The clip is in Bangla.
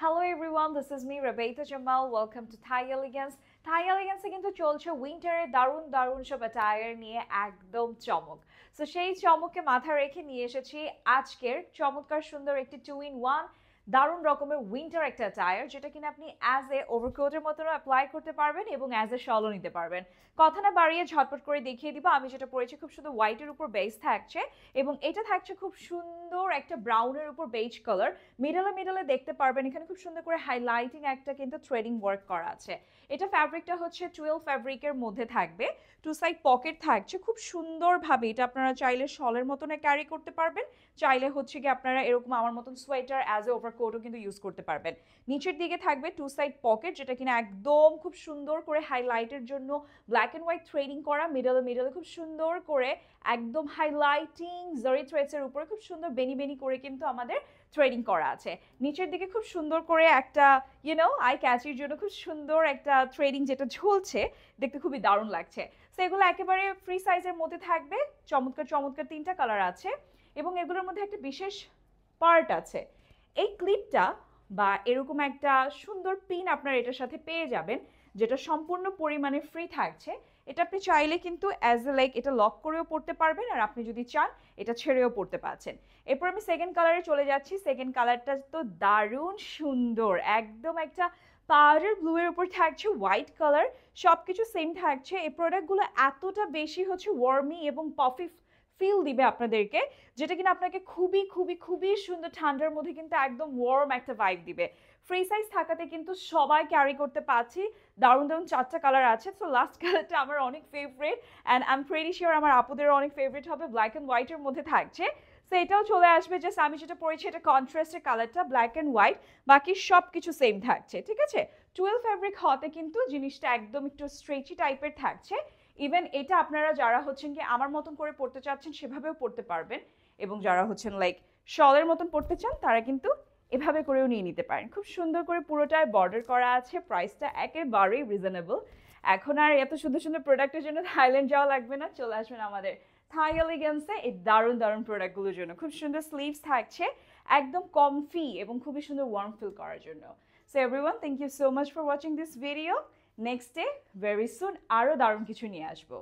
Hello everyone, this is me Rabeita Jamal. Welcome to Thai Elegance. Thai Elegance এ কিন্তু চলছে উইন্টারে দারুণ দারুণ সব অ্যাটায়ার নিয়ে একদম চমক। সো সেই চমককে মাথায় রেখে নিয়ে এসেছি আজকের চমৎকার সুন্দর একটি 2 in 1 দারুণ রকমের উইন্টার একটা অ্যাটায়ার, যেটা কিনা আপনি অ্যাজ এ ওভারকোটের মতনও অ্যাপ্লাই করতে পারবেন এবং অ্যাজ এ শলও নিতে পারবেন। কথা না বাড়িয়ে ঝটপট করে দেখিয়ে দিব। আমি যেটা পরেছি খুব সুন্দর হোয়াইটের উপর বেস থাকছে এবং এটা থাকছে খুব সুন্দর একটা ব্রাউনের উপর বেজ কালার। মিডলে মিডলে দেখতে পারবেন এখানে খুব সুন্দর করে হাইলাইটিং একটা কিন্তু থ্রেডিং ওয়ার্ক করা আছে। এটা ফ্যাব্রিকটা হচ্ছে 12 ফ্যাব্রিকের মধ্যে থাকবে, টু সাইড পকেট থাকছে খুব সুন্দরভাবে। এটা আপনারা চাইলে শলের মতন ক্যারি করতে পারবেন, চাইলে হচ্ছে কি আপনারা এরকম আমার মতন সোয়েটার অ্যাজ এ ওভারকোটও কিন্তু ইউজ করতে পারবেন। নিচের দিকে থাকবে টু সাইড পকেট, যেটা কিনা একদম খুব সুন্দর করে হাইলাইটের জন্য ব্ল্যাক অ্যান্ড হোয়াইট থ্রেডিং করা। মিডলে মিডলে খুব সুন্দর করে একদম হাইলাইটিং জরি থ্রেডসের উপরে খুব সুন্দর বেনি বেনি করে কিন্তু আমাদের থ্রেডিং করা আছে। নিচের দিকে খুব সুন্দর করে একটা আই ক্যাচির জন্য খুব সুন্দর একটা থ্রেডিং যেটা ঝুলছে, দেখতে খুবই দারুণ লাগছে। সো এগুলো একেবারে ফ্রি সাইজের মধ্যে থাকবে, চমৎকার চমৎকার 3টা কালার আছে এবং এগুলোর মধ্যে একটা বিশেষ পার্ট আছে। এই ক্লিপটা বা এরকম একটা সুন্দর পিন আপনারা এটার সাথে পেয়ে যাবেন, যেটা সম্পূর্ণ পরিমাণে ফ্রি থাকছে। এটা আপনি চাইলে কিন্তু অ্যাজ এ লাইক এটা লক করেও পড়তে পারবেন, আর আপনি যদি চান এটা ছেড়েও পড়তে পারছেন। এরপর আমি সেকেন্ড কালারে চলে যাচ্ছি। সেকেন্ড কালারটা তো দারুণ সুন্দর, একদম একটা পাউডার ব্লু এর উপর থাকছে হোয়াইট কালার। সব কিছু সেম থাকছে। এই প্রোডাক্টগুলো এতটা বেশি হচ্ছে ওয়ার্মি এবং পফি ফিল দিবে আপনাদেরকে, যেটা কিনা আপনাকে খুবই খুবই খুবই সুন্দর ঠান্ডার মধ্যে কিন্তু একদম ওয়ার্ম একটা ভাইব দিবে। ফ্রি সাইজ থাকাতে কিন্তু সবাই ক্যারি করতে পারছি। দারুণ দারুণ 4টা কালার আছে। সো লাস্ট কালারটা আমার অনেক favourite and I am pretty sure আমার আপুদেরও অনেক ফেভারিট হবে। ব্ল্যাক অ্যান্ড হোয়াইটের মধ্যে থাকছে। সো এটাও চলে আসবে। জাস্ট আমি যেটা পরেছি এটা কন্ট্রাস্টের কালারটা ব্ল্যাক অ্যান্ড হোয়াইট, বাকি সব কিছু সেম থাকছে। ঠিক আছে, 12 ফ্যাব্রিক হতে কিন্তু জিনিসটা একদম একটু স্ট্রেচি টাইপের থাকছে। ইভেন এটা আপনারা যারা হচ্ছেন কি আমার মতন করে পড়তে চাচ্ছেন সেভাবেও পড়তে পারবেন, এবং যারা হচ্ছেন লাইক শলের মতন পড়তে চান তারা কিন্তু এভাবে করেও নিয়ে নিতে পারেন। খুব সুন্দর করে পুরোটায় বর্ডার করা আছে। প্রাইসটা একেবারেই রিজনেবল। এখন আর এত সুন্দর সুন্দর প্রোডাক্টের জন্য থাইল্যান্ড যাওয়া লাগবে না, চলে আসবেন আমাদের থাই এলিগেন্সে এই দারুণ দারুণ প্রোডাক্টগুলোর জন্য। খুব সুন্দর স্লিভস থাকছে, একদম কমফি এবং খুবই সুন্দর ওয়ার্ম ফিল করার জন্য। So everyone, thank you so much for watching this video. Next day very soon আরও দারুণ কিছু নিয়ে আসবো।